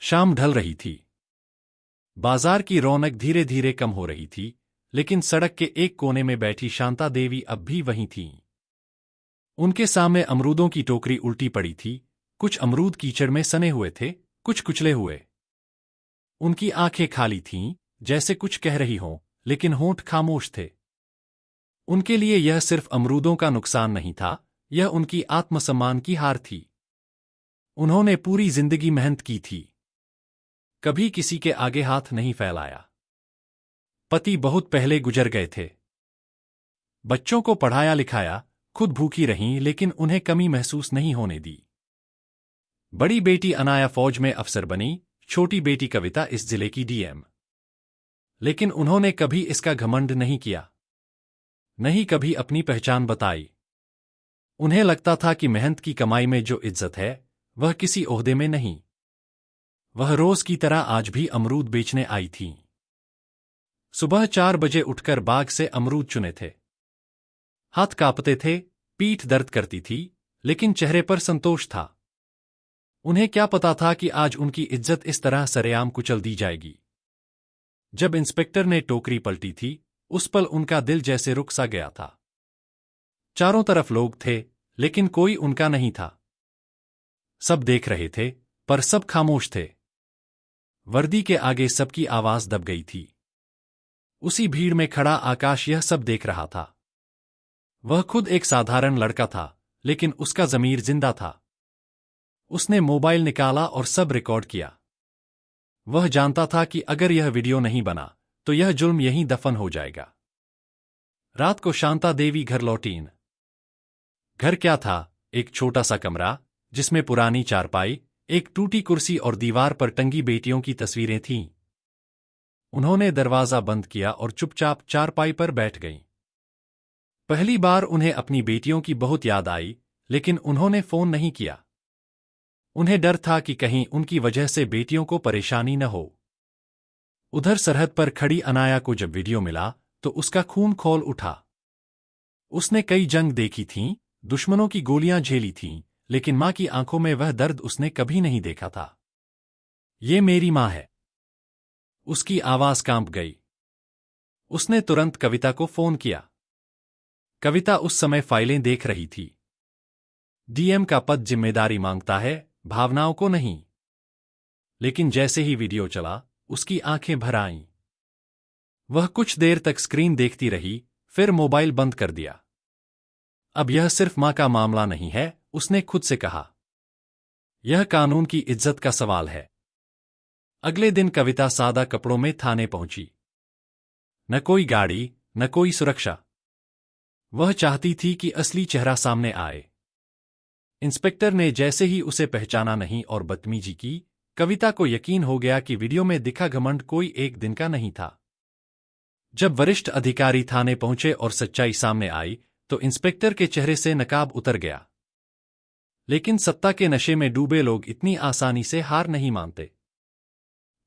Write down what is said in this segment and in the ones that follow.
शाम ढल रही थी। बाजार की रौनक धीरे धीरे कम हो रही थी, लेकिन सड़क के एक कोने में बैठी शांता देवी अब भी वहीं थीं। उनके सामने अमरूदों की टोकरी उल्टी पड़ी थी। कुछ अमरूद कीचड़ में सने हुए थे, कुछ कुचले हुए। उनकी आंखें खाली थीं, जैसे कुछ कह रही हों, लेकिन होंठ खामोश थे। उनके लिए यह सिर्फ अमरूदों का नुकसान नहीं था, यह उनकी आत्मसम्मान की हार थी। उन्होंने पूरी जिंदगी मेहनत की थी, कभी किसी के आगे हाथ नहीं फैलाया। पति बहुत पहले गुजर गए थे। बच्चों को पढ़ाया लिखाया, खुद भूखी रहीं, लेकिन उन्हें कमी महसूस नहीं होने दी। बड़ी बेटी अनाया फौज में अफसर बनी, छोटी बेटी कविता इस जिले की डीएम। लेकिन उन्होंने कभी इसका घमंड नहीं किया, नहीं कभी अपनी पहचान बताई। उन्हें लगता था कि मेहनत की कमाई में जो इज्जत है, वह किसी ओहदे में नहीं। वह रोज की तरह आज भी अमरूद बेचने आई थीं। सुबह 4 बजे उठकर बाग से अमरूद चुने थे। हाथ कांपते थे, पीठ दर्द करती थी, लेकिन चेहरे पर संतोष था। उन्हें क्या पता था कि आज उनकी इज्जत इस तरह सरेआम कुचल दी जाएगी। जब इंस्पेक्टर ने टोकरी पलटी थी, उस पल उनका दिल जैसे रुक सा गया था। चारों तरफ लोग थे, लेकिन कोई उनका नहीं था। सब देख रहे थे, पर सब खामोश थे। वर्दी के आगे सबकी आवाज दब गई थी। उसी भीड़ में खड़ा आकाश यह सब देख रहा था। वह खुद एक साधारण लड़का था, लेकिन उसका ज़मीर जिंदा था। उसने मोबाइल निकाला और सब रिकॉर्ड किया। वह जानता था कि अगर यह वीडियो नहीं बना, तो यह जुल्म यहीं दफन हो जाएगा। रात को शांता देवी घर लौटीं। घर क्या था? एक छोटा सा कमरा, जिसमें पुरानी चारपाई, एक टूटी कुर्सी और दीवार पर टंगी बेटियों की तस्वीरें थीं। उन्होंने दरवाजा बंद किया और चुपचाप चारपाई पर बैठ गईं। पहली बार उन्हें अपनी बेटियों की बहुत याद आई, लेकिन उन्होंने फोन नहीं किया। उन्हें डर था कि कहीं उनकी वजह से बेटियों को परेशानी न हो। उधर सरहद पर खड़ी अनाया को जब वीडियो मिला, तो उसका खून खौल उठा। उसने कई जंग देखी थीं, दुश्मनों की गोलियां झेली थीं, लेकिन मां की आंखों में वह दर्द उसने कभी नहीं देखा था। ये मेरी मां है। उसकी आवाज कांप गई। उसने तुरंत कविता को फोन किया। कविता उस समय फाइलें देख रही थी। डीएम का पद जिम्मेदारी मांगता है, भावनाओं को नहीं। लेकिन जैसे ही वीडियो चला, उसकी आंखें भर आईं। वह कुछ देर तक स्क्रीन देखती रही, फिर मोबाइल बंद कर दिया। अब यह सिर्फ मां का मामला नहीं है, उसने खुद से कहा। यह कानून की इज्जत का सवाल है। अगले दिन कविता सादा कपड़ों में थाने पहुंची। न कोई गाड़ी, न कोई सुरक्षा। वह चाहती थी कि असली चेहरा सामने आए। इंस्पेक्टर ने जैसे ही उसे पहचाना नहीं और बदतमीजी की, कविता को यकीन हो गया कि वीडियो में दिखा घमंड कोई एक दिन का नहीं था। जब वरिष्ठ अधिकारी थाने पहुंचे और सच्चाई सामने आई, तो इंस्पेक्टर के चेहरे से नकाब उतर गया। लेकिन सत्ता के नशे में डूबे लोग इतनी आसानी से हार नहीं मानते।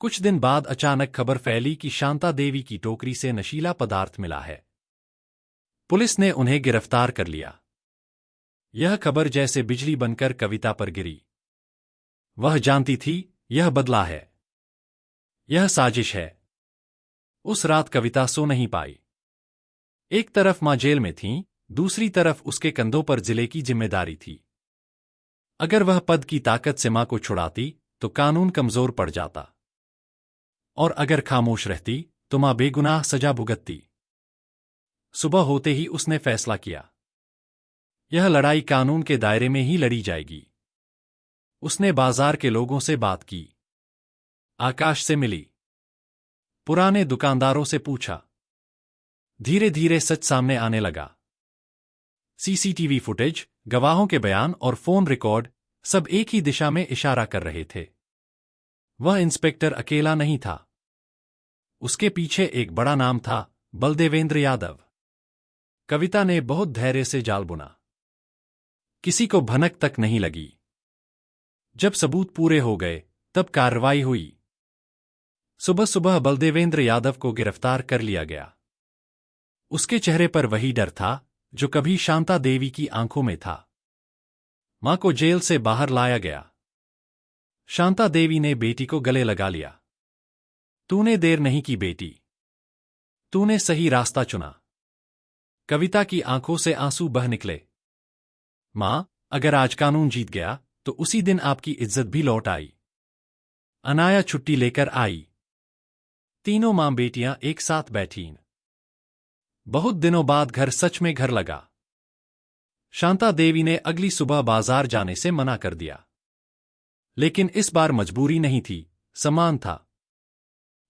कुछ दिन बाद अचानक खबर फैली कि शांता देवी की टोकरी से नशीला पदार्थ मिला है। पुलिस ने उन्हें गिरफ्तार कर लिया। यह खबर जैसे बिजली बनकर कविता पर गिरी। वह जानती थी, यह बदला है, यह साजिश है। उस रात कविता सो नहीं पाई। एक तरफ मां जेल में थीं, दूसरी तरफ उसके कंधों पर जिले की जिम्मेदारी थी। अगर वह पद की ताकत से मां को छुड़ाती, तो कानून कमजोर पड़ जाता। और अगर खामोश रहती, तो मां बेगुनाह सजा भुगतती। सुबह होते ही उसने फैसला किया, यह लड़ाई कानून के दायरे में ही लड़ी जाएगी। उसने बाजार के लोगों से बात की, आकाश से मिली, पुराने दुकानदारों से पूछा। धीरे धीरे सच सामने आने लगा। सीसीटीवी फुटेज, गवाहों के बयान और फोन रिकॉर्ड, सब एक ही दिशा में इशारा कर रहे थे। वह इंस्पेक्टर अकेला नहीं था। उसके पीछे एक बड़ा नाम था, बलदेवेंद्र यादव। कविता ने बहुत धैर्य से जाल बुना। किसी को भनक तक नहीं लगी। जब सबूत पूरे हो गए, तब कार्रवाई हुई। सुबह सुबह बलदेवेंद्र यादव को गिरफ्तार कर लिया गया। उसके चेहरे पर वही डर था, जो कभी शांता देवी की आंखों में था। मां को जेल से बाहर लाया गया। शांता देवी ने बेटी को गले लगा लिया। तूने देर नहीं की बेटी। तूने सही रास्ता चुना। कविता की आंखों से आंसू बह निकले। मां, अगर आज कानून जीत गया तो उसी दिन आपकी इज्जत भी लौट आई। अनाया छुट्टी लेकर आई। तीनों मां बेटियां एक साथ बैठीं। बहुत दिनों बाद घर सच में घर लगा। शांता देवी ने अगली सुबह बाजार जाने से मना कर दिया। लेकिन इस बार मजबूरी नहीं थी, सम्मान था।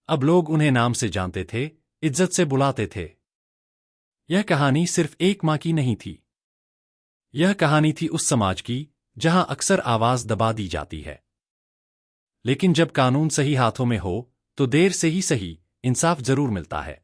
अब लोग उन्हें नाम से जानते थे, इज्जत से बुलाते थे। यह कहानी सिर्फ एक मां की नहीं थी। यह कहानी थी उस समाज की जहां अक्सर आवाज दबा दी जाती है, लेकिन जब कानून सही हाथों में हो तो देर से ही सही इंसाफ जरूर मिलता है।